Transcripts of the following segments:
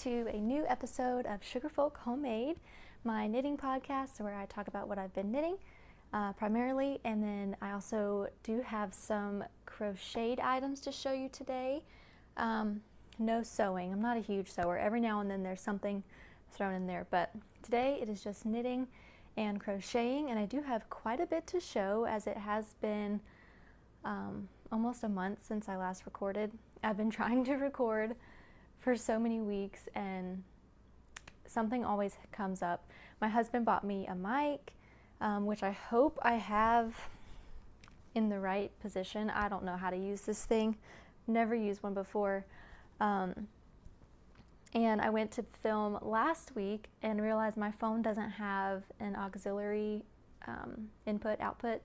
to a new episode of Sugarfolk Homemade, my knitting podcast where I talk about what I've been knitting primarily, and then I also do have some crocheted items to show you today. No sewing. I'm not a huge sewer. Every now and then there's something thrown in there, but today it is just knitting and crocheting, and I do have quite a bit to show as it has been almost a month since I last recorded. I've been trying to record for so many weeks and something always comes up. My husband bought me a mic, which I hope I have in the right position. I don't know how to use this thing. Never used one before. And I went to film last week and realized my phone doesn't have an auxiliary input-output.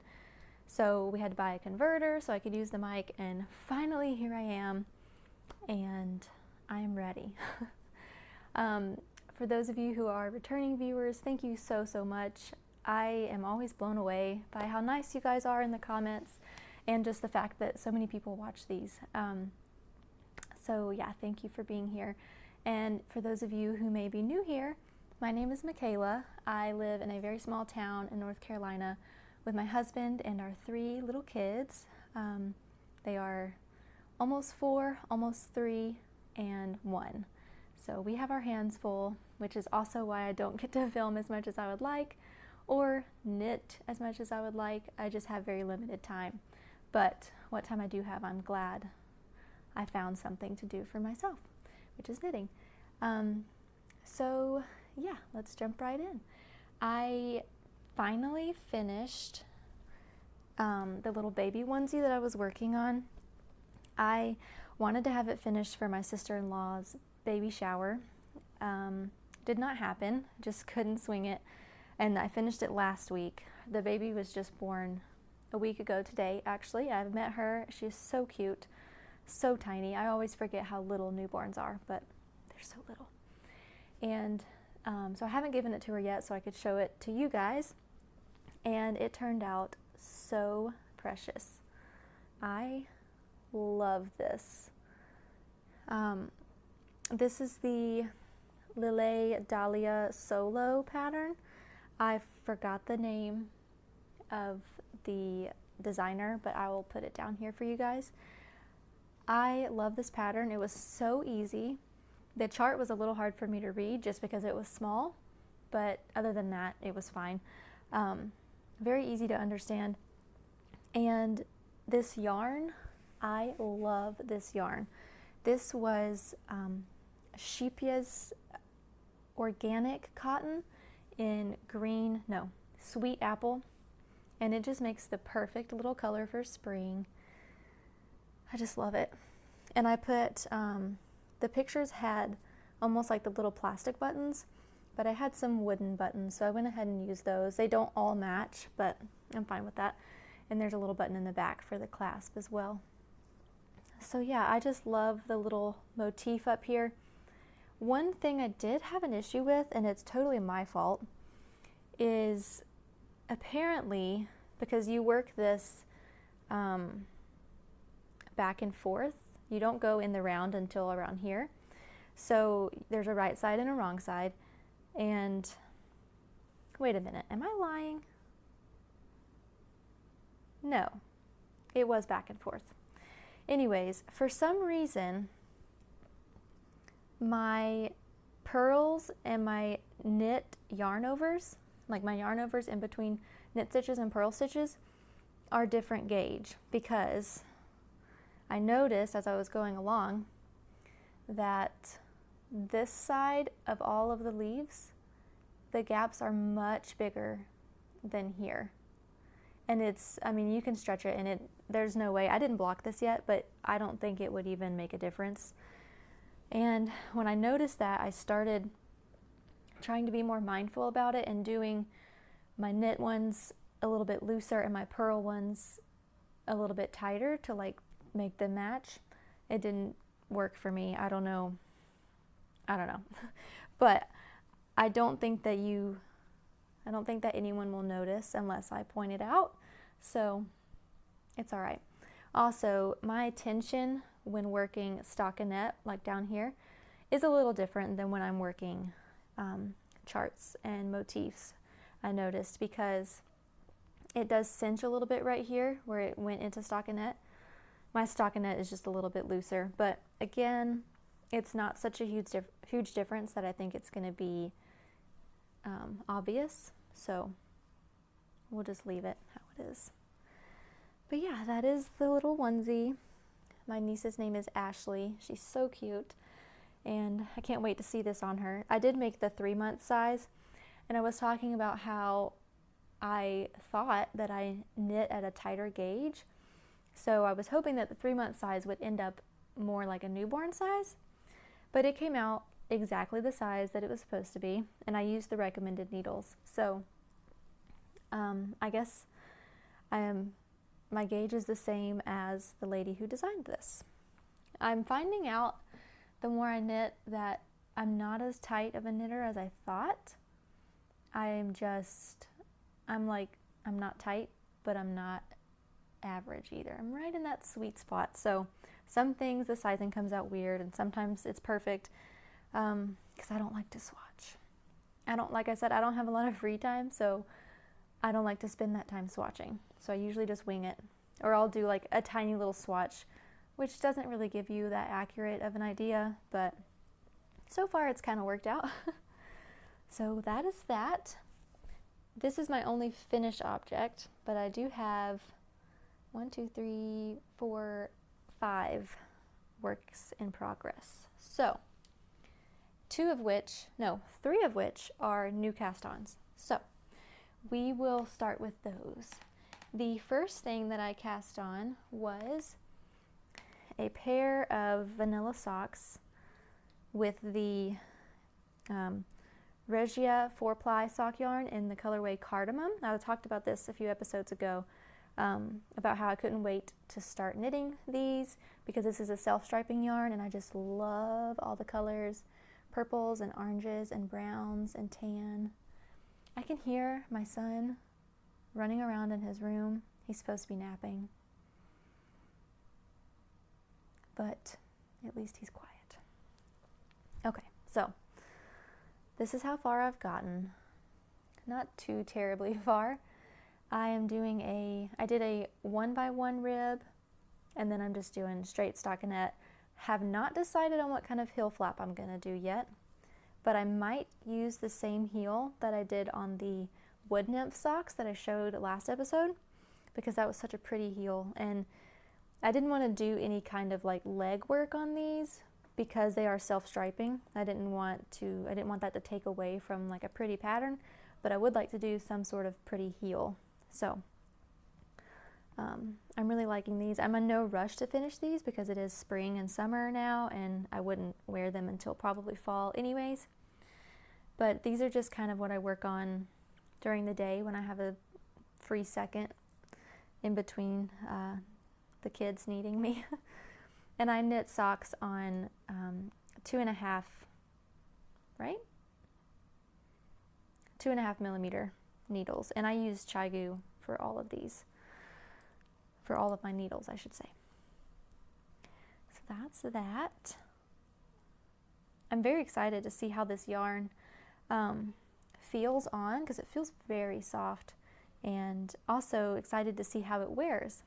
So we had to buy a converter so I could use the mic, and finally here I am, and I am ready. For those of you who are returning viewers, thank you so much. I am always blown away by how nice you guys are in the comments and just the fact that so many people watch these. So yeah, thank you for being here. And for those of you who may be new here, my name is Michaela. I live in a very small town in North Carolina with my husband and our 3 little kids. They are almost 4, almost 3, and 1. So we have our hands full, which is also why I don't get to film as much as I would like or knit as much as I would like. I just have very limited time. But what time I do have, I'm glad I found something to do for myself, which is knitting. So yeah, let's jump right in. I finally finished the little baby onesie that I was working on. I wanted to have it finished for my sister-in-law's baby shower. Did not happen, just couldn't swing it, and I finished it last week. The baby was just born a week ago today, actually. I've met her. She's so cute, so tiny. I always forget how little newborns are, but they're so little. And so I haven't given it to her yet so I could show it to you guys, and it turned out so precious. I love this. This is the Dahlia Solo pattern. I forgot the name of the designer, but I will put it down here for you guys. I love this pattern. It was so easy. The chart was a little hard for me to read just because it was small, but other than that, it was fine. Very easy to understand. And this yarn, I love this yarn. This was Sheepia's organic cotton in sweet apple, and it just makes the perfect little color for spring. I just love it. And I put, the pictures had almost like the little plastic buttons, but I had some wooden buttons, so I went ahead and used those. They don't all match, but I'm fine with that. And there's a little button in the back for the clasp as well. So yeah, I just love the little motif up here. One thing I did have an issue with, and it's totally my fault, is apparently because you work this back and forth, you don't go in the round until around here. So there's a right side and a wrong side. And wait a minute, am I lying? No, it was back and forth. Anyways, for some reason, my pearls and my knit yarn overs, like my yarn overs in between knit stitches and purl stitches, are different gauge, because I noticed as I was going along that this side of all of the leaves, the gaps are much bigger than here. And you can stretch it, and there's no way, I didn't block this yet, but I don't think it would even make a difference. And when I noticed that, I started trying to be more mindful about it and doing my knit ones a little bit looser and my purl ones a little bit tighter to like make them match. It didn't work for me. I don't know. But I don't think that anyone will notice unless I point it out. So it's all right. Also, my tension when working stockinette, like down here, is a little different than when I'm working charts and motifs, I noticed, because it does cinch a little bit right here where it went into stockinette. My stockinette is just a little bit looser, but again, it's not such a huge difference that I think it's going to be obvious, so we'll just leave it how it is. But yeah, that is the little onesie. My niece's name is Ashley. She's so cute, and I can't wait to see this on her. I did make the 3-month size, and I was talking about how I thought that I knit at a tighter gauge, so I was hoping that the 3-month size would end up more like a newborn size, but it came out exactly the size that it was supposed to be, and I used the recommended needles. So I guess my gauge is the same as the lady who designed this. I'm finding out the more I knit that I'm not as tight of a knitter as I thought. I'm not tight, but I'm not average either. I'm right in that sweet spot. So some things the sizing comes out weird, and sometimes it's perfect, because I don't like to swatch. Like I said, I don't have a lot of free time, so I don't like to spend that time swatching. So I usually just wing it, or I'll do like a tiny little swatch, which doesn't really give you that accurate of an idea, but so far it's kind of worked out. So that is that. This is my only finished object, but I do have 5 works in progress. So 3 of which are new cast-ons. So we will start with those. The first thing that I cast on was a pair of vanilla socks with the Regia 4-ply sock yarn in the colorway Cardamom. I talked about this a few episodes ago, about how I couldn't wait to start knitting these because this is a self-striping yarn, and I just love all the colors, purples and oranges and browns and tan. I can hear my son running around in his room. He's supposed to be napping, but at least he's quiet. Okay, so this is how far I've gotten. Not too terribly far. I did a 1x1 rib, and then I'm just doing straight stockinette. Have not decided on what kind of heel flap I'm gonna do yet, but I might use the same heel that I did on the wood nymph socks that I showed last episode, because that was such a pretty heel, and I didn't want to do any kind of like leg work on these because they are self-striping. I didn't want that to take away from like a pretty pattern, but I would like to do some sort of pretty heel. So I'm really liking these. I'm in no rush to finish these because it is spring and summer now, and I wouldn't wear them until probably fall anyways. But these are just kind of what I work on during the day when I have a free second in between the kids needing me. And I knit socks on 2.5 millimeter needles, and I use Chai-Gu for all of these, for all of my needles, I should say. So that's that. I'm very excited to see how this yarn feels on, because it feels very soft, and also excited to see how it wears,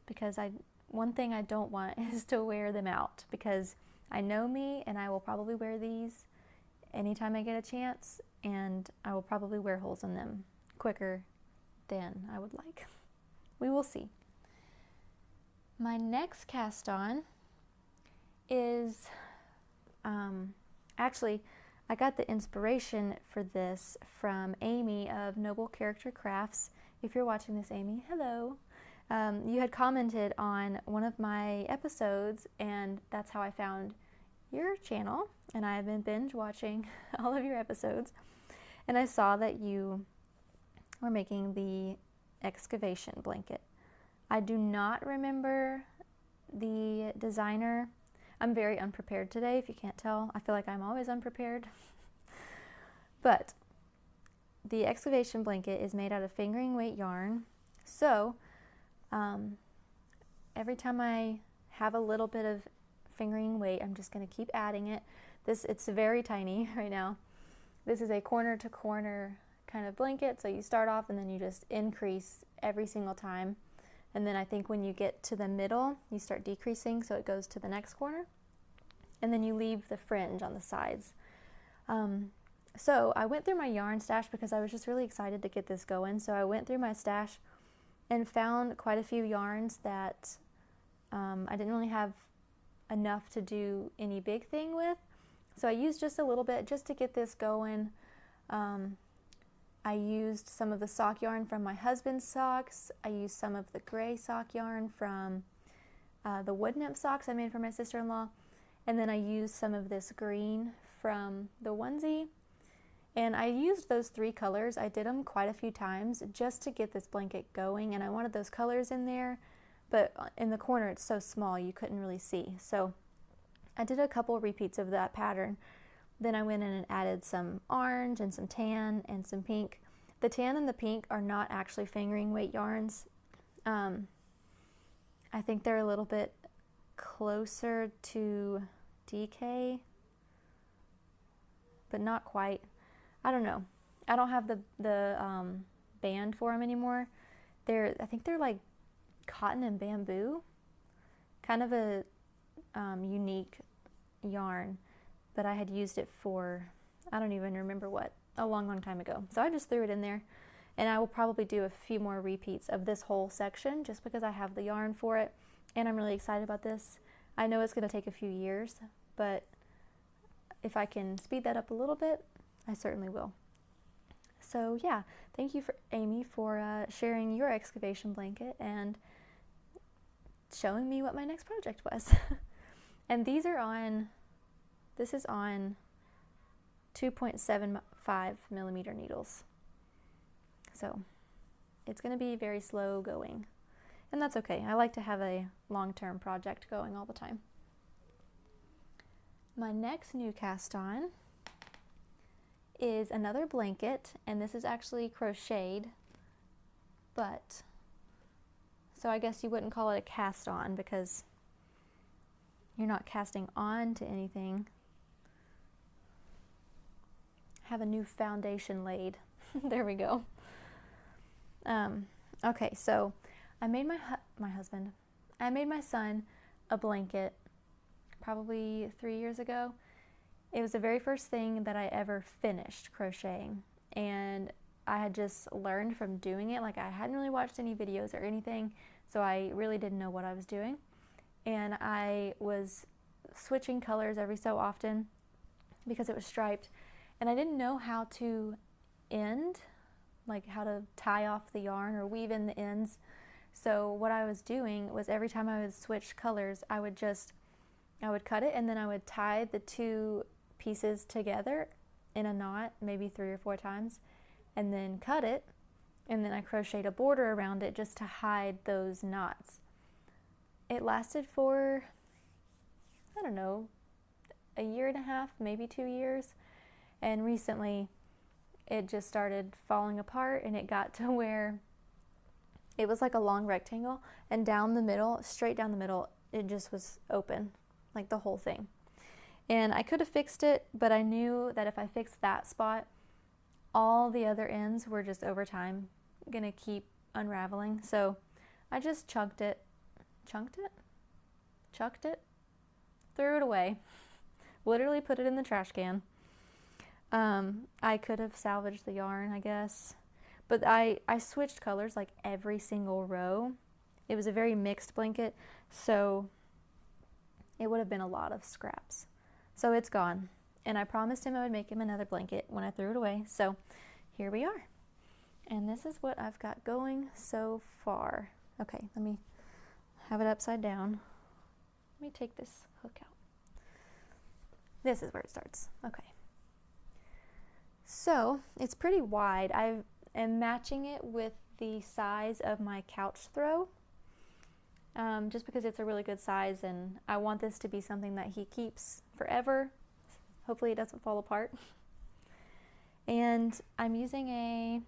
because one thing I don't want is to wear them out, because I know me and I will probably wear these anytime I get a chance, and I will probably wear holes in them quicker than I would like. We will see. My next cast on is, actually, I got the inspiration for this from Amy of Noble Character Crafts. If you're watching this, Amy, hello. You had commented on one of my episodes, and that's how I found your channel, and I've been binge watching all of your episodes, and I saw that you were making the Excavation Blanket. I do not remember the designer. I'm very unprepared today, if you can't tell. I feel like I'm always unprepared. But the Excavation Blanket is made out of fingering weight yarn, so every time I have a little bit of fingering weight. I'm just going to keep adding it. It's very tiny right now. This is a corner to corner kind of blanket, so you start off and then you just increase every single time. And then I think when you get to the middle, you start decreasing, so it goes to the next corner. And then you leave the fringe on the sides. So I went through my yarn stash because I was just really excited to get this going. So I went through my stash and found quite a few yarns that I didn't really have enough to do any big thing with. So I used just a little bit just to get this going. I used some of the sock yarn from my husband's socks. I used some of the gray sock yarn from the wood nymph socks I made for my sister-in-law. And then I used some of this green from the onesie. And I used those 3 colors. I did them quite a few times just to get this blanket going. And I wanted those colors in there, but in the corner it's so small you couldn't really see. So I did a couple repeats of that pattern. Then I went in and added some orange and some tan and some pink. The tan and the pink are not actually fingering weight yarns. I think they're a little bit closer to DK, but not quite. I don't know. I don't have the band for them anymore. I think they're like cotton and bamboo, kind of a unique yarn, but I had used it for, I don't even remember what, a long time ago. So I just threw it in there, and I will probably do a few more repeats of this whole section just because I have the yarn for it, and I'm really excited about this. I know it's going to take a few years, but if I can speed that up a little bit, I certainly will. So yeah, thank you, Amy, for sharing your excavation blanket and showing me what my next project was. And this is on 2.75 millimeter needles. So it's going to be very slow going, and that's okay. I like to have a long-term project going all the time. My next new cast on is another blanket, and this is actually crocheted, but so I guess you wouldn't call it a cast on because you're not casting on to anything. Have a new foundation laid. There we go. Okay, so I made I made my son a blanket probably 3 years ago. It was the very first thing that I ever finished crocheting, and I had just learned from doing it. Like, I hadn't really watched any videos or anything, so I really didn't know what I was doing. And I was switching colors every so often because it was striped, and I didn't know how to end, like how to tie off the yarn or weave in the ends. So what I was doing was every time I would switch colors, I would cut it, and then I would tie the 2 pieces together in a knot, maybe 3 or 4 times, and then cut it, and then I crocheted a border around it just to hide those knots. It lasted for, I don't know, a year and a half, maybe 2 years, and recently it just started falling apart, and it got to where it was like a long rectangle, and down the middle, straight down the middle, it just was open, like the whole thing. And I could have fixed it, but I knew that if I fixed that spot, all the other ends were just over time gonna keep unraveling. So I just chucked it, threw it away, literally put it in the trash can. I could have salvaged the yarn, I guess, but I switched colors like every single row. It was a very mixed blanket, so it would have been a lot of scraps. So it's gone, and I promised him I would make him another blanket when I threw it away, so here we are. And this is what I've got going so far. Okay, let me have it upside down. Let me take this hook out. This is where it starts. Okay. So it's pretty wide. I am matching it with the size of my couch throw, just because it's a really good size, and I want this to be something that he keeps forever. Hopefully it doesn't fall apart. And I'm using a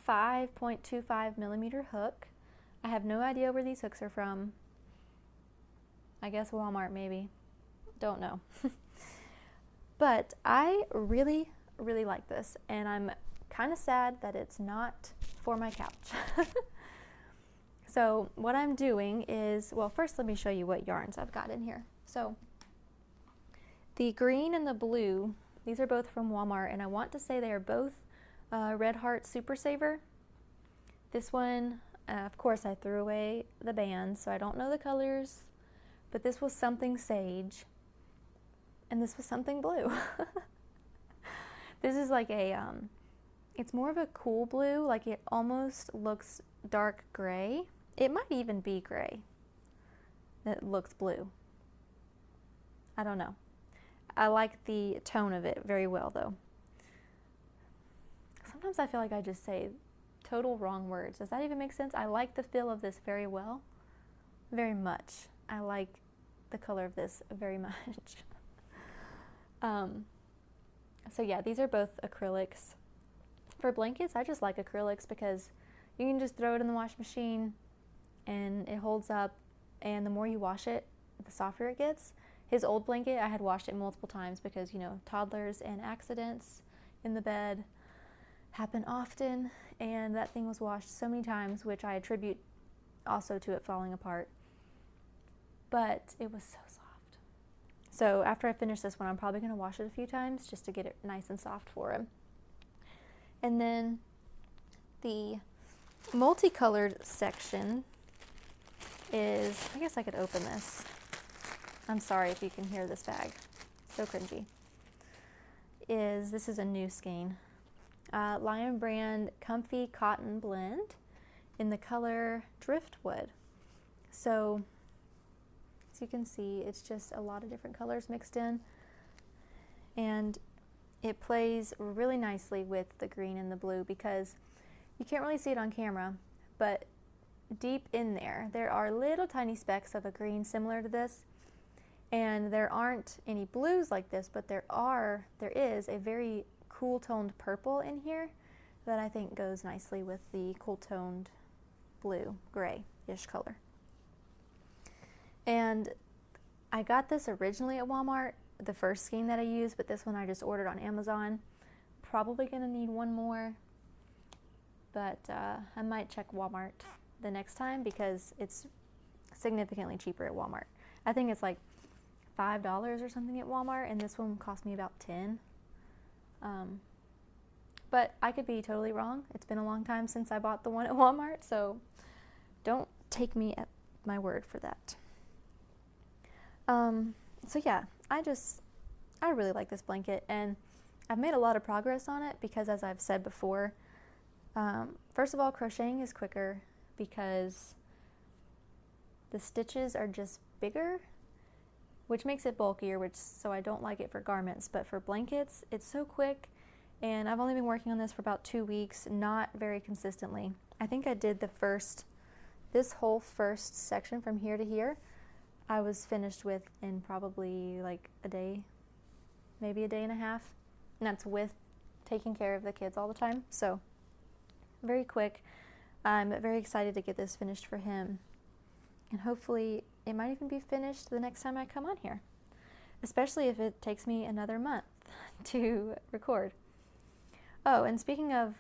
5.25 millimeter hook. I have no idea where these hooks are from. I guess Walmart maybe. Don't know. But I really, really like this, and I'm kind of sad that it's not for my couch. So what I'm doing is, well, first let me show you what yarns I've got in here. So the green and the blue, these are both from Walmart, and I want to say they are both Red Heart Super Saver. This one, of course, I threw away the bands, so I don't know the colors, but this was something sage, and this was something blue. This is like a, it's more of a cool blue, like it almost looks dark gray. It might even be gray that looks blue. I don't know. I like the tone of it very well, though. Sometimes I feel like I just say total wrong words. Does that even make sense? I like the feel of this very well, very much. I like the color of this very much. So yeah, these are both acrylics. For blankets, I just like acrylics because you can just throw it in the wash machine and it holds up, and the more you wash it, the softer it gets. His old blanket, I had washed it multiple times because, you know, toddlers and accidents in the bed happen often, and that thing was washed so many times, which I attribute also to it falling apart. But it was so soft. So after I finish this one, I'm probably going to wash it a few times just to get it nice and soft for him. And then the multicolored section is, I guess I could open this. I'm sorry if you can hear this bag. So cringy. This is a new skein. Lion Brand Comfy Cotton Blend in the color Driftwood. So as you can see, it's just a lot of different colors mixed in, and it plays really nicely with the green and the blue because you can't really see it on camera, but deep in there are little tiny specks of a green similar to this, and there aren't any blues like this, but there is a very cool toned purple in here that I think goes nicely with the cool toned blue, gray-ish color. And I got this originally at Walmart, the first skein that I used, but this one I just ordered on Amazon. Probably gonna need one more, but I might check Walmart the next time because it's significantly cheaper at Walmart. I think it's like $5 or something at Walmart, and this one cost me about $10. But I could be totally wrong. It's been a long time since I bought the one at Walmart, so don't take me at my word for that. So yeah, I really like this blanket, and I've made a lot of progress on it because, as I've said before, first of all, crocheting is quicker because the stitches are just bigger, which makes it bulkier, so I don't like it for garments, but for blankets, it's so quick, and I've only been working on this for about 2 weeks, not very consistently. I think I did this whole first section from here to here, I was finished with in probably like a day, maybe a day and a half, and that's with taking care of the kids all the time, so very quick. I'm very excited to get this finished for him, and hopefully it might even be finished the next time I come on here, especially if it takes me another month to record. Oh, and speaking of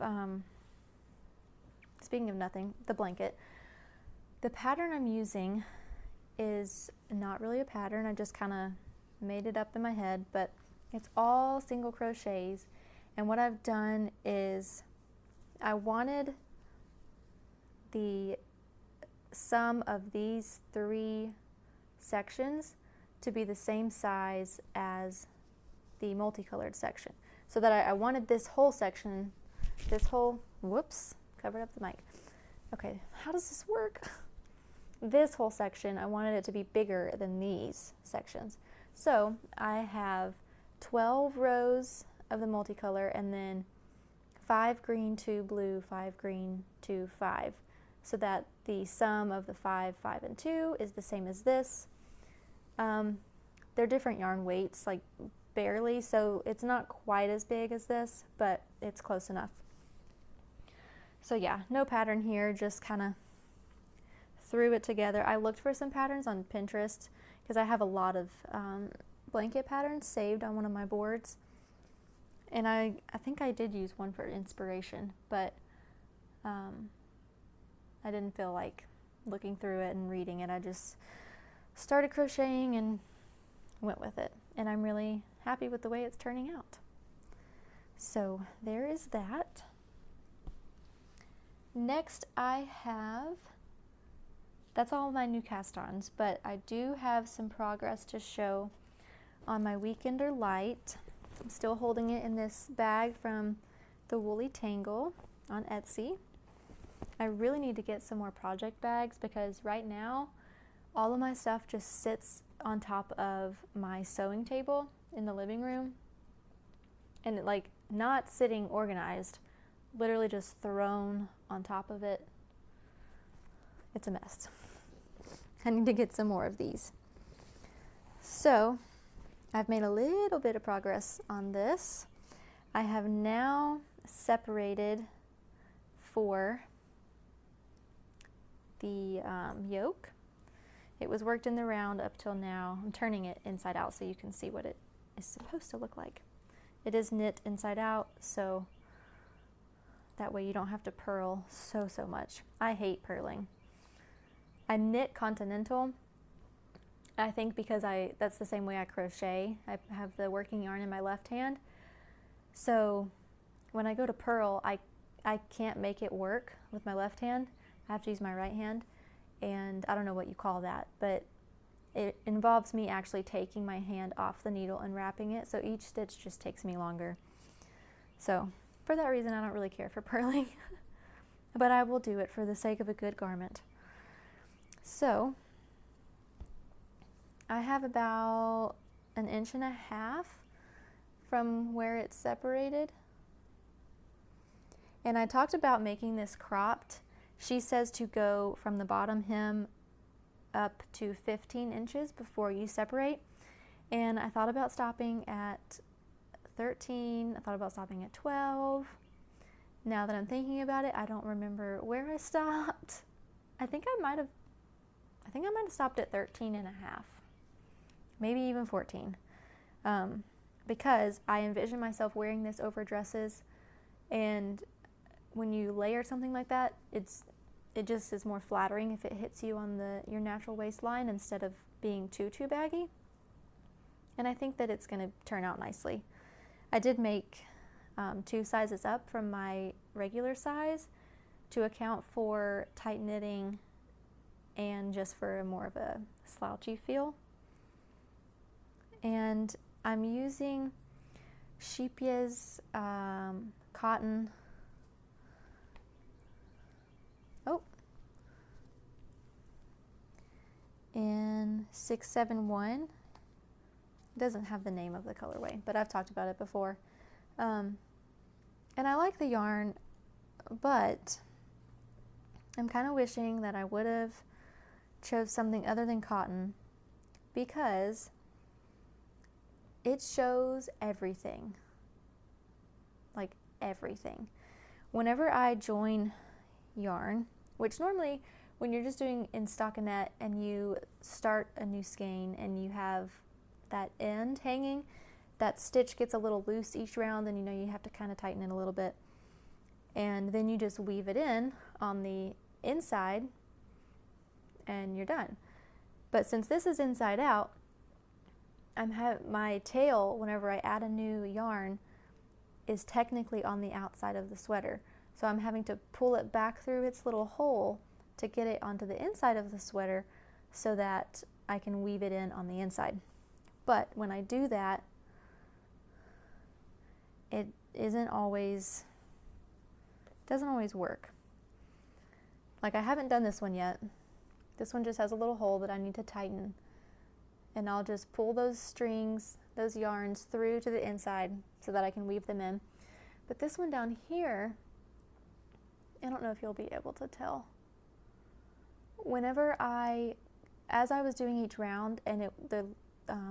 nothing, the blanket, the pattern I'm using is not really a pattern. I just kind of made it up in my head, but it's all single crochets, and what I've done is I wanted the sum of these 3 sections to be the same size as the multicolored section, so that I wanted this whole section, whoops, covered up the mic. Okay, how does this work? This whole section, I wanted it to be bigger than these sections. So I have 12 rows of the multicolor, and then 5 green, 2 blue, 5 green, 2, 5, so that the sum of the 5, 5, and 2 is the same as this. They're different yarn weights, like barely, so it's not quite as big as this, but it's close enough. So yeah, no pattern here, just kind of threw it together. I looked for some patterns on Pinterest. because I have a lot of blanket patterns saved on one of my boards. And I think I did use one for inspiration, but I didn't feel like looking through it and reading it. I just started crocheting and went with it. And I'm really happy with the way it's turning out. So there is that. Next I have, that's all my new cast-ons, but I do have some progress to show on my Weekender Light. I'm still holding it in this bag from the Woolly Tangle on Etsy. I really need to get some more project bags because right now all of my stuff just sits on top of my sewing table in the living room, and it, like, not sitting organized, literally just thrown on top of it. It's a mess. I need to get some more of these. So I've made a little bit of progress on this. I have now separated for the yoke. It was worked in the round up till now. I'm turning it inside out so you can see what it is supposed to look like. It is knit inside out, so that way you don't have to purl so much. I hate purling. I knit continental, I think, because that's the same way I crochet. I have the working yarn in my left hand, so when I go to purl, I can't make it work with my left hand. I have to use my right hand, and I don't know what you call that, but it involves me actually taking my hand off the needle and wrapping it, so each stitch just takes me longer. So for that reason, I don't really care for purling, but I will do it for the sake of a good garment. So I have about 1.5 inches from where it's separated. And I talked about making this cropped. She says to go from the bottom hem up to 15 inches before you separate. And I thought about stopping at 13. I thought about stopping at 12. Now that I'm thinking about it, I don't remember where I stopped. I think I might have stopped at 13.5, maybe even 14, because I envision myself wearing this over dresses, and when you layer something like that, it just is more flattering if it hits you on your natural waistline instead of being too baggy. And I think that it's going to turn out nicely. I did make 2 sizes up from my regular size to account for tight knitting and just for more of a slouchy feel. And I'm using Sheepya's cotton. In 671. It doesn't have the name of the colorway, but I've talked about it before. And I like the yarn, but I'm kind of wishing that I would have chose something other than cotton, because it shows everything, like everything. Whenever I join yarn, which normally when you're just doing in stockinette and you start a new skein and you have that end hanging, that stitch gets a little loose each round, and you have to kind of tighten it a little bit, and then you just weave it in on the inside and you're done. But since this is inside out, my tail, whenever I add a new yarn, is technically on the outside of the sweater, so I'm having to pull it back through its little hole to get it onto the inside of the sweater so that I can weave it in on the inside. But when I do that, it doesn't always work. Like, I haven't done this one yet. This one just has a little hole that I need to tighten, and I'll just pull those strings, those yarns, through to the inside so that I can weave them in. But this one down here, I don't know if you'll be able to tell. Whenever as I was doing each round and the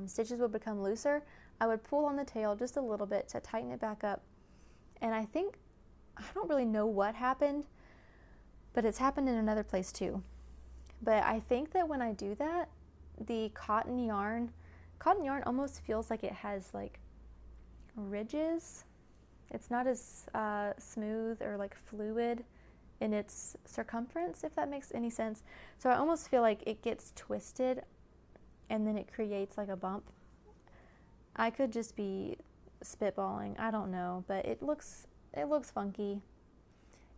stitches would become looser, I would pull on the tail just a little bit to tighten it back up. And I don't really know what happened, but it's happened in another place too. But I think that when I do that, the cotton yarn almost feels like it has like ridges. It's not as smooth or like fluid in its circumference, if that makes any sense. So I almost feel like it gets twisted and then it creates like a bump. I could just be spitballing, I don't know, but it looks funky.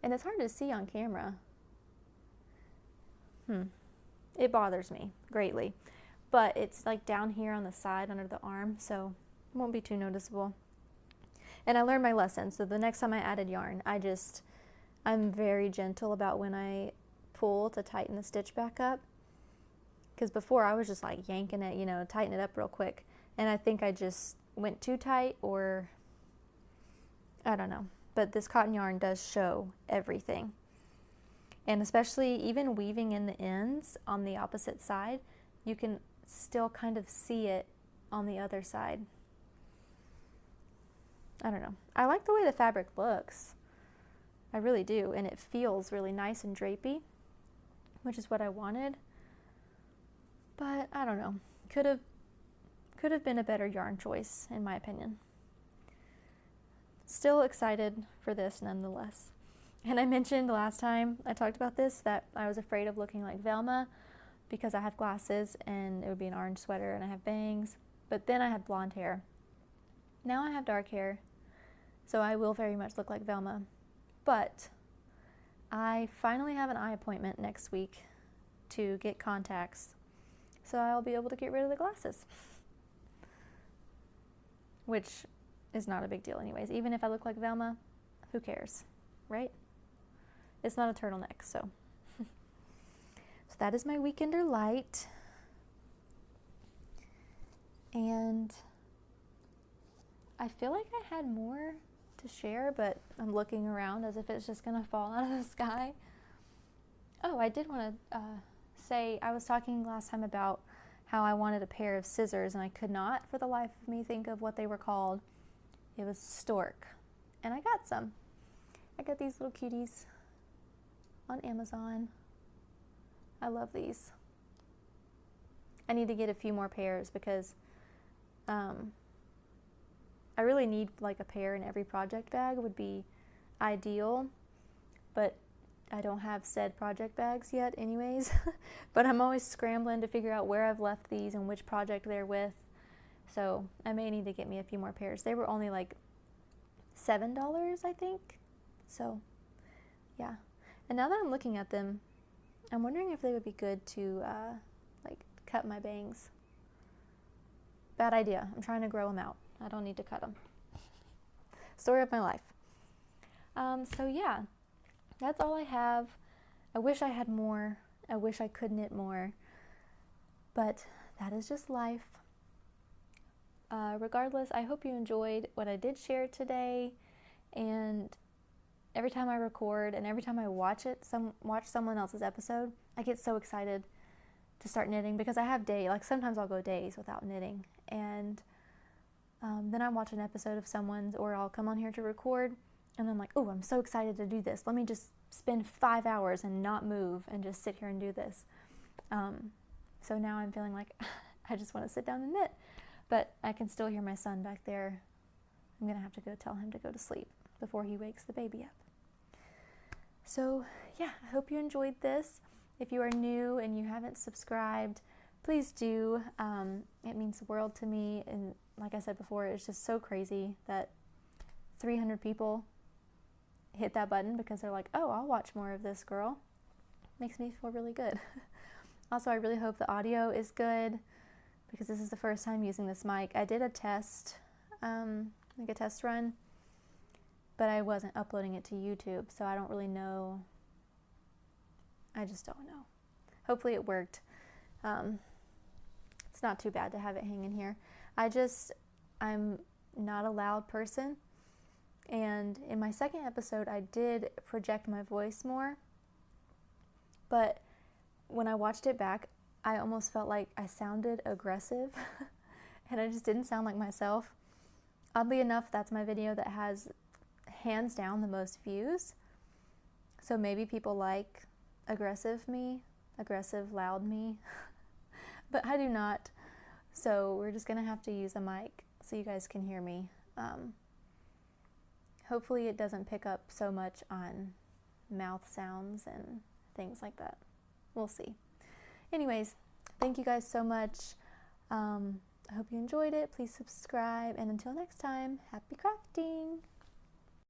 And it's hard to see on camera. It bothers me greatly. But it's like down here on the side under the arm, so it won't be too noticeable. And I learned my lesson, so the next time I added yarn, I'm very gentle about when I pull to tighten the stitch back up. Because before I was just like yanking it, you know, tighten it up real quick. And I think I just went too tight, or I don't know. But this cotton yarn does show everything. And especially even weaving in the ends on the opposite side, you can still kind of see it on the other side. I don't know. I like the way the fabric looks. I really do. And it feels really nice and drapey, which is what I wanted. But I don't know. Could have been a better yarn choice, in my opinion. Still excited for this nonetheless. And I mentioned last time I talked about this that I was afraid of looking like Velma because I have glasses and it would be an orange sweater and I have bangs. But then I had blonde hair. Now I have dark hair, so I will very much look like Velma. But I finally have an eye appointment next week to get contacts, so I'll be able to get rid of the glasses. Which is not a big deal anyways. Even if I look like Velma, who cares, right? It's not a turtleneck, so. So that is my Weekender Light. And I feel like I had more to share, but I'm looking around as if it's just gonna fall out of the sky. Oh, I did want to say, I was talking last time about how I wanted a pair of scissors and I could not for the life of me think of what they were called. It was stork, and I got some. I got these little cuties on Amazon. I love these. I need to get a few more pairs because I really need like a pair in every project bag would be ideal, but I don't have said project bags yet anyways. But I'm always scrambling to figure out where I've left these and which project they're with. So I may need to get me a few more pairs. They were only like $7, I think. So yeah. And now that I'm looking at them, I'm wondering if they would be good to like cut my bangs. Bad idea. I'm trying to grow them out. I don't need to cut them. Story of my life. So yeah, that's all I have. I wish I had more. I wish I could knit more. But that is just life. Regardless, I hope you enjoyed what I did share today. And every time I record and every time I watch someone else's episode, I get so excited to start knitting because I have days, like sometimes I'll go days without knitting. And then I watch an episode of someone's, or I'll come on here to record and I'm like, oh, I'm so excited to do this. Let me just spend 5 hours and not move and just sit here and do this. So now I'm feeling like I just want to sit down and knit. But I can still hear my son back there. I'm going to have to go tell him to go to sleep before he wakes the baby up. So yeah, I hope you enjoyed this. If you are new and you haven't subscribed, please do. It means the world to me. And like I said before, it's just so crazy that 300 people hit that button because they're like, oh, I'll watch more of this girl. Makes me feel really good. Also, I really hope the audio is good because this is the first time using this mic. I did a test, like a test run, but I wasn't uploading it to YouTube, so I don't really know. I just don't know. Hopefully it worked. It's not too bad to have it hanging here. I'm not a loud person, and in my second episode I did project my voice more, but when I watched it back, I almost felt like I sounded aggressive and I just didn't sound like myself. Oddly enough, that's my video that has hands down the most views. So maybe people like aggressive, loud me. but I do not. So we're just gonna have to use a mic so you guys can hear me. Hopefully it doesn't pick up so much on mouth sounds and things like that. We'll see. Anyways, thank you guys so much. I hope you enjoyed it. Please subscribe, and until next time, happy crafting!